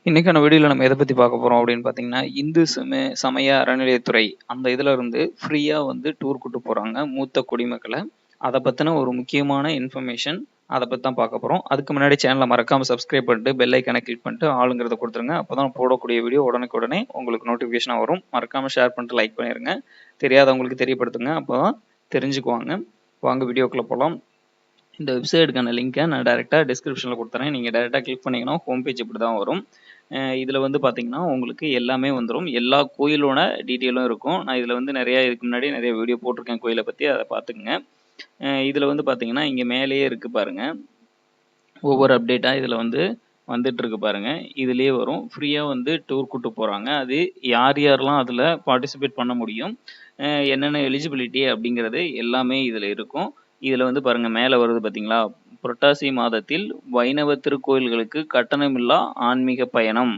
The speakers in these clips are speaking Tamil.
இன்னைக்கான வீடியோல நம்ம எத பத்தி பார்க்க போறோம் அப்படின்னு பார்த்தீங்கன்னா, இந்து சமய அறநிலையத்துறை அந்த இதுல இருந்து ஃப்ரீயா வந்து டூர் கூட்டு போறாங்க மூத்த குடிமக்கள. அத பத்தின ஒரு முக்கியமான இன்ஃபர்மேஷன். அத பத்தி தான் பார்க்க போறோம். அதுக்கு முன்னாடி சேனல மறக்காம சப்ஸ்கிரைப் பண்ணிட்டு பெல் ஐகான கிளிக் பண்ணிட்டு ஆளுங்கிறத குடுத்துருங்க. அப்பதான் போடக்கூடிய வீடியோ உடனுக்குடனே உங்களுக்கு நோட்டிஃபிகேஷனா வரும். மறக்காம ஷேர் பண்ணிட்டு லைக் பண்ணிருங்க. தெரியாதவங்களுக்கு தெரியப்படுத்துங்க. அப்பதான் தெரிஞ்சுக்குவாங்க. வாங்க வீடியோக்குள்ள போலாம். இந்த வெப்சைட்டுக்கான லிங்கை நான் டைரெக்டா டிஸ்கிரிப்ஷன்ல குடுத்துறேன். நீங்க டைரெக்டா கிளிக் பண்ணீங்கன்னா ஹோம் பேஜ் இப்படி தான் வரும். இதுல வந்து பார்த்தீங்கன்னா, உங்களுக்கு எல்லாமே வந்துரும். எல்லா கோயிலோட டீட்டெயிலும் இருக்கும். நான் இதுல வந்து இதுக்கு முன்னாடி நெறைய வீடியோ போட்டிருக்கேன் கோயில பத்தி. அத பார்த்துக்கங்க. இதுல வந்து பார்த்தீங்கன்னா, இங்க மேலேயே இருக்கு பாருங்க. ஒவ்வொரு அப்டேட்டா இதுல வந்து வந்துட்டு இருக்கு பாருங்க. இதுலயே வரும். ஃப்ரீயா வந்து டூர் கூட்டு போறாங்க. அது யார் யாரெல்லாம் அதுல பார்ட்டிசிபேட் பண்ண முடியும், என்னென்ன எலிஜிபிலிட்டி அப்படிங்கிறது எல்லாமே இதுல இருக்கும். இதுல வந்து பாருங்க மேல வருது பார்த்தீங்களா? புரட்டாசி மாதத்தில் வைணவ திருக்கோயில்களுக்கு கட்டணமில்லா ஆன்மீக பயணம்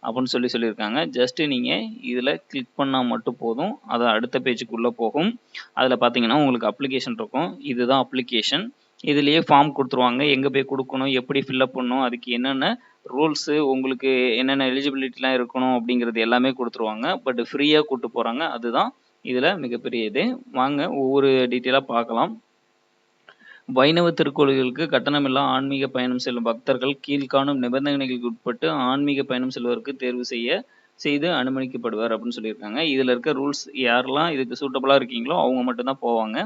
அப்படின்னு சொல்லியிருக்காங்க. ஜஸ்ட் நீங்க இதுல கிளிக் பண்ணா மட்டும் போதும். அது அடுத்த பேஜுக்குள்ள போகும். அதுல பார்த்தீங்கன்னா, உங்களுக்கு அப்ளிகேஷன் இருக்கும். இதுதான் அப்ளிகேஷன். இதுலயே ஃபார்ம் குடுத்துருவாங்க. எங்க போய் குடுக்கணும், எப்படி ஃபில் பண்ணணும், அதுக்கு என்னென்ன ரூல்ஸு, உங்களுக்கு என்னென்ன எலிஜிபிலிட்டிலாம் இருக்கணும் அப்படிங்கிறது எல்லாமே குடுத்துருவாங்க. பட் ஃப்ரீயா கூட்டு போறாங்க. அதுதான் இதுல மிகப்பெரிய இது. வாங்க ஒவ்வொரு டீட்டெயிலா பார்க்கலாம். வைணவ திருக்கோயில்களுக்கு கட்டணமில்லா ஆன்மீக பயணம் செல்லும் பக்தர்கள் கீழ்காணும் நிபந்தனைகளுக்கு உட்பட்டு ஆன்மீக பயணம் செல்வதற்கு தேர்வு செய்து அனுமதிக்கப்படுவார் அப்படின்னு சொல்லியிருக்காங்க. இதுல இருக்க ரூல்ஸ் யாரெல்லாம் இதுக்கு சூட்டபிளா இருக்கீங்களோ அவங்க மட்டும் தான் போவாங்க.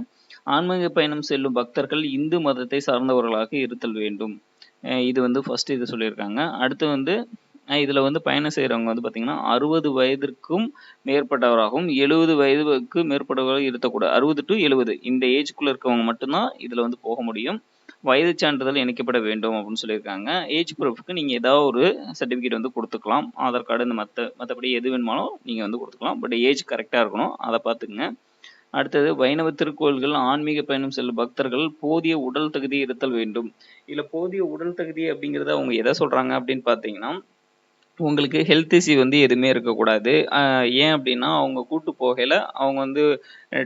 ஆன்மீக பயணம் செல்லும் பக்தர்கள் இந்து மதத்தை சார்ந்தவர்களாக இருத்தல் வேண்டும். இது வந்து ஃபர்ஸ்ட் இது சொல்லியிருக்காங்க. அடுத்து வந்து இதுல வந்து பயணம் செய்றவங்க வந்து பார்த்தீங்கன்னா, 60 வயதிற்கும் மேற்பட்டவராகவும், 70 வயதுக்கு மேற்பட்டவராக இருக்கக்கூடாது. 60 டூ 70 இந்த ஏஜ்க்குள்ள இருக்கவங்க மட்டும் தான் இதுல வந்து போக முடியும். வயது சான்றிதழ் இணைக்கப்பட வேண்டும் அப்படின்னு சொல்லியிருக்காங்க. ஏஜ் ப்ரூஃப்க்கு நீங்க ஏதாவது ஒரு சர்டிஃபிகேட் வந்து குடுத்துக்கலாம். ஆதார் கார்டு இந்த மத்தபடி எது வேணுமானாலும் நீங்க வந்து குடுத்துக்கலாம். பட் ஏஜ் கரெக்ட்டா இருக்கணும். அத பார்த்துக்கங்க. அடுத்தது வைணவ திருக்கோயில்கள் ஆன்மீக பயணம் செல்லும் பக்தர்கள் போதிய உடல் தகுதி இருத்தல் வேண்டும். இதுல போதிய உடல் தகுதி அப்படிங்கிறத அவங்க எத சொல்றாங்க அப்படின்னு பார்த்தீங்கன்னா, உங்களுக்கு ஹெல்த் இஷ்யூ வந்து எதுவுமே இருக்கக்கூடாது. ஏன் அப்படின்னா, அவங்க கூட்டு போகையில அவங்க வந்து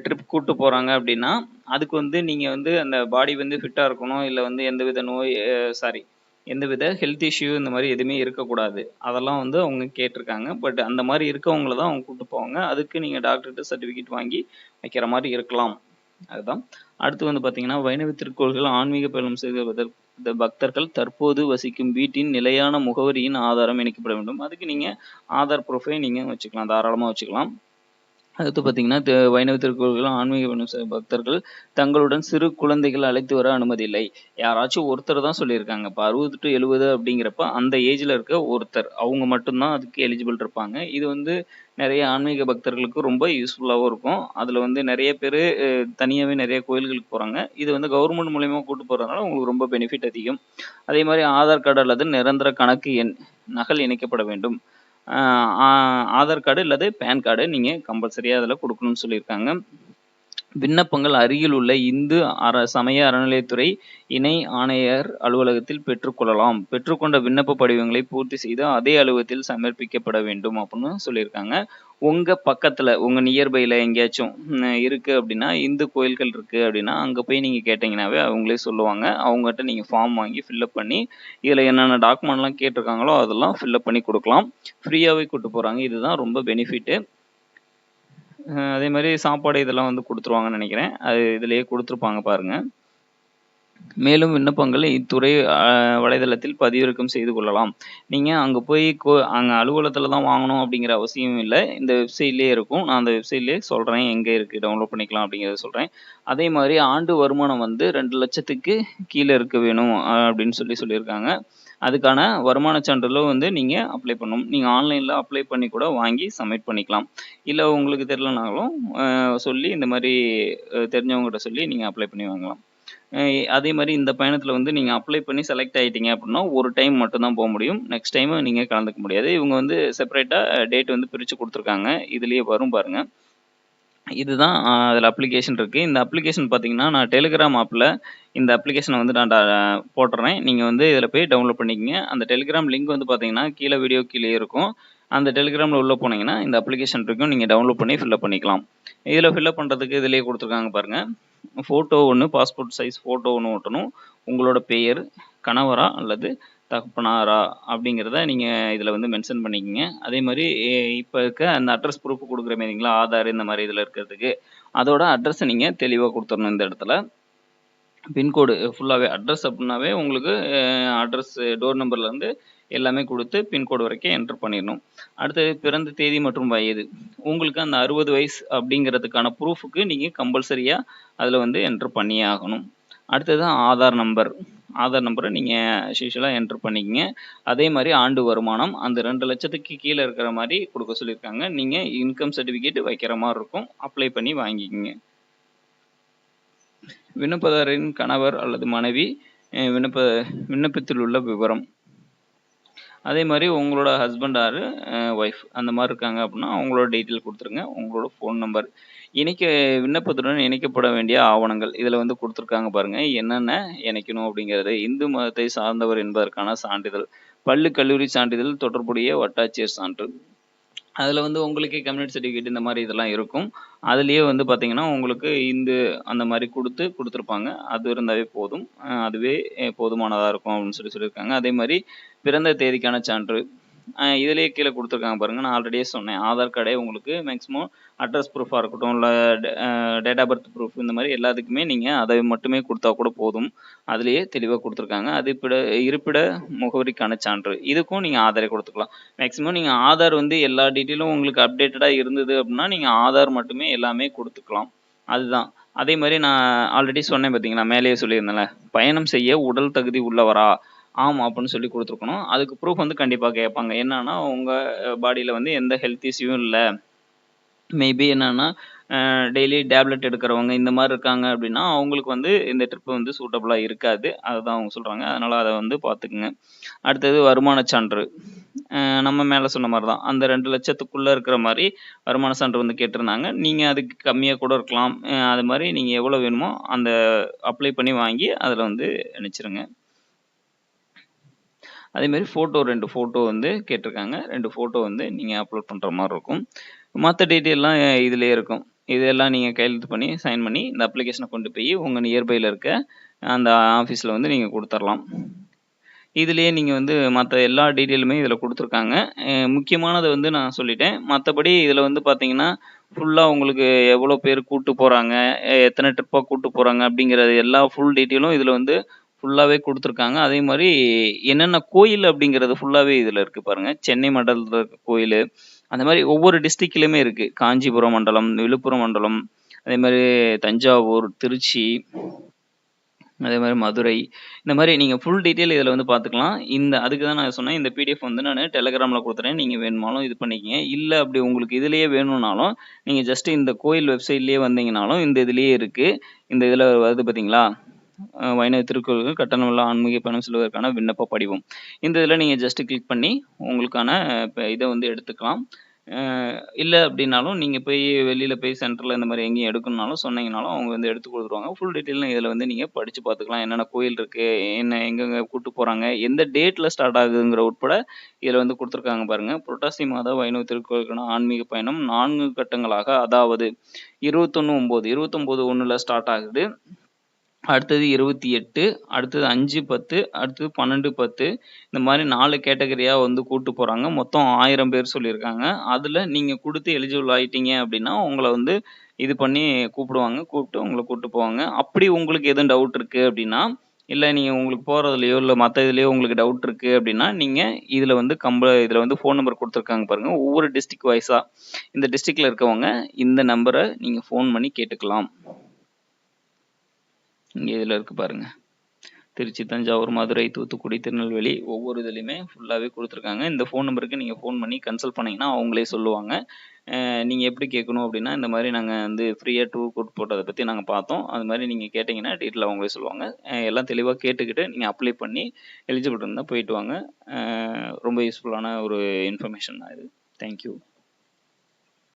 ட்ரிப் கூட்டு போறாங்க அப்படின்னா, அதுக்கு வந்து நீங்க வந்து அந்த பாடி வந்து ஃபிட்டா இருக்கணும். இல்ல வந்து எந்தவித நோய் எந்தவித ஹெல்த் இஷ்யூ இந்த மாரி எதுவுமே இருக்கக்கூடாது. அதெல்லாம் வந்து அவங்க கேட்டிருக்காங்க. பட் அந்த மாரி இருக்கவங்கள தான் அவங்க கூட்டு போவாங்க. அதுக்கு நீங்க டாக்டர்ட்ட சர்டிஃபிகேட் வாங்கி வைக்கிற மாரி இருக்கலாம். அதுதான். அடுத்து வந்து பார்த்தீங்கன்னா, வைணவ திருக்கோயில்கள் ஆன்மீக பயணம் செய்வதற்கு இந்த பக்தர்கள் தற்போது வசிக்கும் வீட்டின் நிலையான முகவரியின் ஆதாரம் இணைக்கப்பட வேண்டும். அதுக்கு நீங்க ஆதார் ப்ரூஃபை நீங்க வச்சுக்கலாம். தாராளமா வச்சுக்கலாம். அடுத்து பார்த்தீங்கன்னா, வைணவ திருக்கோயில்கள் ஆன்மீக பயணம் செய்யும் பக்தர்கள் தங்களுடன் சிறு குழந்தைகள் அழைத்து வர அனுமதி இல்லை. யாராச்சும் ஒருத்தர் தான் சொல்லியிருக்காங்க. இப்ப 60 டூ 70 அப்படிங்கிறப்ப அந்த ஏஜ்ல இருக்க ஒருத்தர். அவங்க மட்டும் தான் அதுக்கு எலிஜிபிள் இருப்பாங்க. இது வந்து நெறைய ஆன்மீக பக்தர்களுக்கு ரொம்ப யூஸ்ஃபுல்லாவும் இருக்கும். அதுல வந்து நெறைய பேரு தனியாவே நெறைய கோயில்களுக்கு போறாங்க. இது வந்து கவர்மெண்ட் மூலியமா கூட்டு போறதுனால உங்களுக்கு ரொம்ப பெனிஃபிட் அதிகம். அதே மாரி ஆதார் கார்டு அல்லது நிரந்தர கணக்கு எண் நகல் இணைக்கப்பட வேண்டும். ஆ ஆதார் கார்டு அல்லது பேன் கார்டு நீங்க கம்பல்சரியா அதுல குடுக்கணும்னு சொல்லியிருக்காங்க. விண்ணப்பங்கள் அருகில் உள்ள இந்து சமய அறநிலையத்துறை இணை ஆணையர் அலுவலகத்தில் பெற்றுக்கொள்ளலாம். பெற்றுக்கொண்ட விண்ணப்ப படிவங்களை பூர்த்தி செய்து அதே அலுவலகத்தில் சமர்ப்பிக்கப்பட வேண்டும் அப்படின்னு சொல்லியிருக்காங்க. உங்க பக்கத்துல உங்க நியர்பைல எங்கேயாச்சும் இருக்கு அப்படின்னா, இந்து கோயில்கள் இருக்கு அப்படின்னா, அங்க போய் நீங்க கேட்டீங்கன்னாவே அவங்களே சொல்லுவாங்க. அவங்ககிட்ட நீங்க ஃபார்ம் வாங்கி ஃபில்அப் பண்ணி, இதுல என்னென்ன டாக்குமெண்ட்லாம் கேட்டிருக்காங்களோ அதெல்லாம் ஃபில்அப் பண்ணி குடுக்கலாம். ஃப்ரீயாவே கூட்டு போறாங்க. இதுதான் ரொம்ப பெனிஃபிட்டு. அதே மாரி சாப்பாடு இதெல்லாம் வந்து குடுத்துருவாங்கன்னு நெனைக்கிறேன். அது இதிலேயே குடுத்துருப்பாங்க பாருங்க. மேலும் விண்ணப்பங்களை இத்துறை வலைதளத்தில் பதிவிறக்கம் செய்து கொள்ளலாம். நீங்க அங்க போய் அங்க அலுவலகத்துல தான் வாங்கணும் அப்படிங்கிற அவசியம் இல்ல. இந்த வெப்சைட்லயே இருக்கும். நான் அந்த வெப்சைட்லயே சொல்றேன். எங்க இருக்கு டவுன்லோட் பண்ணிக்கலாம் அப்படிங்கிறத சொல்றேன். அதே மாரி ஆண்டு வருமானம் வந்து 2,00,000க்கு கீழ இருக்க வேணும் அப்படின்னு சொல்லியிருக்காங்க. அதுக்கான வருமான சான்றிதழும் வந்து நீங்க அப்ளை பண்ணணும். நீங்க ஆன்லைன்ல அப்ளை பண்ணி கூட வாங்கி சப்மிட் பண்ணிக்கலாம். இல்ல உங்களுக்கு தெரியலனாலும் சொல்லி இந்த மாரி தெரிஞ்சவங்ககிட்ட சொல்லி நீங்க அப்ளை பண்ணி வாங்கலாம். அதே மாரி இந்த பயணத்துல வந்து நீங்க அப்ளை பண்ணி செலக்ட் ஆயிட்டீங்க அப்டின்னா, ஒரு டைம் மட்டும் தான் போ முடியும். நெக்ஸ்ட் டைம் நீங்க கலந்துக்க முடியாது. இவங்க வந்து செப்பரேட்டா டேட் வந்து பிரிச்சு குடுத்துருக்காங்க. இதுலயே வரும் பாருங்க. இதுதான் அதுல அப்ளிகேஷன் இருக்கு. இந்த அப்ளிகேஷன் பார்த்தீங்கன்னா, நான் Telegram ஆப்ல இந்த அப்ளிகேஷன வந்து நான் போட்டுறேன். நீங்க வந்து இதுல போய் டவுன்லோட் பண்ணிக்கங்க. அந்த Telegram லிங்க் வந்து பார்த்தீங்கன்னா, வீடியோ கீழயே இருக்கும். அந்த Telegramல உள்ள போனீங்கன்னா, இந்த அப்ளிகேஷன் இருக்கும். நீங்க டவுன்லோட் பண்ணி ஃபில்அப் பண்ணிக்கலாம். இதுல ஃபில்அப் பண்றதுக்கு இதுலயே குடுத்துருக்காங்க பாருங்க. ஃபோட்டோ ஒண்ணு, பாஸ்போர்ட் சைஸ் ஃபோட்டோ ஒண்ணு ஒட்டணும். உங்களோட பெயர், கணவரா அல்லது தகப்பனாரா அப்படிங்கிறத நீங்கள் இதில் வந்து மென்ஷன் பண்ணிக்கங்க. அதே மாதிரி இப்போ இருக்க அந்த அட்ரஸ் ப்ரூஃப் கொடுக்குற மாதிரிங்களா, ஆதார் இந்த மாதிரி இதில் இருக்கிறதுக்கு அதோட அட்ரஸை நீங்கள் தெளிவாக கொடுத்துடணும். இந்த இடத்துல பின்கோடு ஃபுல்லாகவே அட்ரஸ் அப்படின்னாவே உங்களுக்கு அட்ரஸ் டோர் நம்பர்லேருந்து எல்லாமே கொடுத்து பின்கோடு வரைக்கும் என்ட்ரு பண்ணிடணும். அடுத்தது பிறந்த தேதி மற்றும் வயது. உங்களுக்கு அந்த 60 வயசு அப்படிங்கிறதுக்கான ப்ரூஃபுக்கு நீங்கள் கம்பல்சரியாக அதில் வந்து என்ட்ரு பண்ணியே ஆகணும். அடுத்தது ஆதார் நம்பர். ஆதார் நம்பரை நீங்கள் யூஷுவலாக என்ட்ரு பண்ணிக்கங்க. அதே மாதிரி ஆண்டு வருமானம் அந்த 2 லட்சத்துக்கு கீழே இருக்கிற மாதிரி கொடுக்க சொல்லியிருக்காங்க. நீங்கள் இன்கம் சர்டிஃபிகேட் வைக்கிற மாதிரி இருக்கும். அப்ளை பண்ணி வாங்கிக்கங்க. விண்ணப்பதாரரின் கணவர் அல்லது மனைவி விண்ணப்பத்தில் உள்ள விவரம். அதே மாதிரி உங்களோட ஹஸ்பண்ட் ஆர் ஒய்ஃப் அந்த மாதிரி இருக்காங்க அப்படின்னா அவங்களோட டீட்டெயில் கொடுத்துருங்க. உங்களோட ஃபோன் நம்பர். விண்ணப்பத்துடன் இணைக்கப்பட வேண்டிய ஆவணங்கள் இதில் வந்து கொடுத்துருக்காங்க பாருங்கள். என்னென்ன இணைக்கணும் அப்படிங்கிறது. இந்து மதத்தை சார்ந்தவர் என்பதற்கான சான்றிதழ், பள்ளி கல்லூரி சான்றிதழ், தொடர்புடைய வட்டாட்சியர் சான்று. அதில் வந்து உங்களுக்கு கம்யூனிட்டி சர்டிஃபிகேட் இந்த மாதிரி இதெல்லாம் இருக்கும். அதுலேயே வந்து பார்த்தீங்கன்னா உங்களுக்கு அந்த மாதிரி கொடுத்துருப்பாங்க. அது இருந்தாவே போதும். அதுவே போதுமானதாக இருக்கும் அப்படின்னு சொல்லியிருக்காங்க. அதே மாதிரி பிறந்த தேதிக்கான சான்று இதுலேயே கீழே கொடுத்துருக்காங்க பாருங்கள். நான் ஆல்ரெடியே சொன்னேன். ஆதார் கார்டே உங்களுக்கு மேக்ஸிமம் அட்ரஸ் ப்ரூஃபாக இருக்கட்டும், இல்லை டேட் ஆஃப் பர்த் ப்ரூஃப் இந்த மாதிரி எல்லாத்துக்குமே நீங்கள் அதை மட்டுமே கொடுத்தா கூட போதும். அதுலேயே தெளிவாக கொடுத்துருக்காங்க. அது இருப்பிட முகவரிக்கான சான்று இதுக்கும் நீங்கள் ஆதாரை கொடுத்துக்கலாம். மேக்ஸிமம் நீங்கள் ஆதார் வந்து எல்லா டீட்டெயிலும் உங்களுக்கு அப்டேட்டடாக இருந்தது அப்படின்னா நீங்கள் ஆதார் மட்டுமே எல்லாமே கொடுத்துக்கலாம். அதுதான். அதே மாதிரி நான் ஆல்ரெடி சொன்னேன் பார்த்தீங்களா, மேலேயே சொல்லியிருந்தேன்ல, பயணம் செய்ய உடல் தகுதி உள்ளவரா ஆமாம் அப்படின்னு சொல்லி கொடுத்துருக்கணும். அதுக்கு ப்ரூஃப் வந்து கண்டிப்பாக கேட்பாங்க. என்னன்னா உங்கள் பாடியில் வந்து எந்த ஹெல்த் இஷ்யூவும் இல்லை, மேபி என்னன்னா டெய்லி டேப்லெட் எடுக்கிறவங்க இந்த மாதிரி இருக்காங்க அப்படின்னா அவங்களுக்கு வந்து இந்த ட்ரிப்பு வந்து சூட்டபுளாக இருக்காது. அதுதான் அவங்க சொல்கிறாங்க. அதனால் அதை வந்து பார்த்துக்குங்க. அடுத்தது வருமான சான்று. நம்ம மேலே சொன்ன மாதிரி தான் அந்த 2 லட்சத்துக்குள்ளே இருக்கிற மாதிரி வருமான சான்று வந்து கேட்டிருந்தாங்க. நீங்கள் அதுக்கு கம்மியாக கூட இருக்கலாம். அது மாதிரி நீங்கள் எவ்வளோ வேணுமோ அந்த அப்ளை பண்ணி வாங்கி அதில் வந்து நினச்சிருங்க. அதேமாரி 2 ஃபோட்டோ வந்து கேட்டிருக்காங்க. 2 ஃபோட்டோ வந்து நீங்கள் அப்லோட் பண்ணுற மாதிரி இருக்கும். மற்ற டீட்டெயில்லாம் இதிலே இருக்கும். இதெல்லாம் நீங்கள் கையெழுத்து பண்ணி சைன் பண்ணி இந்த அப்ளிகேஷனை கொண்டு போய் உங்கள் நியர்பையில் இருக்க அந்த ஆஃபீஸில் வந்து நீங்கள் கொடுத்துடலாம். இதுலேயே நீங்கள் வந்து மற்ற எல்லா டீட்டெயிலுமே இதில் கொடுத்துருக்காங்க. முக்கியமானதை வந்து நான் சொல்லிட்டேன். மற்றபடி இதில் வந்து பார்த்தீங்கன்னா ஃபுல்லாக உங்களுக்கு எவ்வளோ பேர் கூட்டு போகிறாங்க, எத்தனை ட்ரிப்பாக கூட்டு போகிறாங்க அப்படிங்கிறது எல்லா ஃபுல் டீட்டெயிலும் இதில் வந்து ஃபுல்லாகவே கொடுத்துருக்காங்க. அதே மாதிரி என்னென்ன கோயில் அப்படிங்கிறது ஃபுல்லாகவே இதில் இருக்குது பாருங்கள். சென்னை மண்டலத்தில் இருக்க கோயில், அந்த மாதிரி ஒவ்வொரு டிஸ்ட்ரிக்ட்லையுமே இருக்குது. காஞ்சிபுரம் மண்டலம், விழுப்புரம் மண்டலம், அதே மாதிரி தஞ்சாவூர், திருச்சி, அதே மாதிரி மதுரை, இந்த மாதிரி நீங்கள் ஃபுல் டீட்டெயில் இதில் வந்து பார்த்துக்கலாம். அதுக்கு தான் நான் சொன்னேன், இந்த பிடிஎஃப் வந்து நான் டெலகிராமில் கொடுத்துறேன். நீங்கள் வேணுமாலும் இது பண்ணிக்கங்க. இல்லை அப்படி உங்களுக்கு இதுலேயே வேணும்னாலும் நீங்கள் ஜஸ்ட் இந்த கோயில் வெப்சைட்லேயே வந்தீங்கனாலும் இந்த இதுலேயே இருக்குது. இந்த இதில் வருது பார்த்தீங்களா, வைணவ திருக்கோயில்கள் கட்டணமில்லா ஆன்மீக பயணம் செல்வதற்கான விண்ணப்ப படிவம். இந்த இதில் நீங்கள் ஜஸ்ட் கிளிக் பண்ணி உங்களுக்கான இதை வந்து எடுத்துக்கலாம். இல்லை அப்படின்னாலும் நீங்கள் போய் வெளியில் போய் சென்டரில் இந்த மாதிரி எங்கேயும் எடுக்கணுனாலும் சொன்னீங்கனாலும் அவங்க வந்து எடுத்து கொடுத்துருவாங்க. ஃபுல் டீட்டெயிலும் இதில் வந்து நீங்கள் படித்து பார்த்துக்கலாம். என்னென்ன கோயில் இருக்குது, எங்கெங்கே கூப்பிட்டு போகிறாங்க, எந்த டேட்டில் ஸ்டார்ட் ஆகுதுங்கிற உட்பட இதில் வந்து கொடுத்துருக்காங்க பாருங்கள். புரட்டாசி மாத வைணவ திருக்கோயிலுக்கான ஆன்மீக பயணம் 4 கட்டங்களாக, அதாவது 29/1 ஸ்டார்ட் ஆகுது. அடுத்தது 28, அடுத்தது 5/10, அடுத்தது 12/10, இந்த மாதிரி 4 கேட்டகரியாக வந்து கூட்டு போகிறாங்க. மொத்தம் 1000 பேர் சொல்லியிருக்காங்க. அதில் நீங்கள் கொடுத்து எலிஜிபிள் ஆகிட்டீங்க அப்படின்னா உங்களை வந்து இது பண்ணி கூப்பிட்டு உங்களை கூப்பிட்டு போவாங்க. அப்படி உங்களுக்கு எதுவும் டவுட் இருக்குது அப்படின்னா, இல்லை நீங்கள் உங்களுக்கு போகிறதுலையோ இல்லை மற்ற இதுலேயோ உங்களுக்கு டவுட் இருக்குது அப்படின்னா நீங்கள் இதில் வந்து இதில் வந்து ஃபோன் நம்பர் கொடுத்துருக்காங்க பாருங்கள். ஒவ்வொரு டிஸ்ட்ரிக்ட் வைஸாக இந்த டிஸ்ட்ரிக்டில் இருக்கவங்க இந்த நம்பரை நீங்கள் ஃபோன் பண்ணி கேட்டுக்கலாம். இங்கே இதில் இருக்குது பாருங்கள். திருச்சி, தஞ்சாவூர், மதுரை, தூத்துக்குடி, திருநெல்வேலி ஒவ்வொரு இதுலேயுமே ஃபுல்லாகவே கொடுத்துருக்காங்க. இந்த ஃபோன் நம்பருக்கு நீங்கள் ஃபோன் பண்ணி கன்சல்ட் பண்ணிங்கன்னா அவங்களே சொல்லுவாங்க. நீங்கள் எப்படி கேட்கணும் அப்படின்னா, இந்த மாதிரி நாங்கள் வந்து ஃப்ரீயாக டூர் கூட்டு போட்டதை பற்றி நாங்கள் பார்த்தோம். அது மாதிரி நீங்கள் கேட்டிங்கன்னா டீட்டெயில் அவங்களே சொல்லுவாங்க. எல்லாம் தெளிவாக கேட்டுக்கிட்டு நீங்கள் அப்ளை பண்ணி எலிஜிபிள் இருந்தால் போயிட்டு வாங்க. ரொம்ப யூஸ்ஃபுல்லான ஒரு இன்ஃபர்மேஷன் தான் இது. தேங்க்யூ.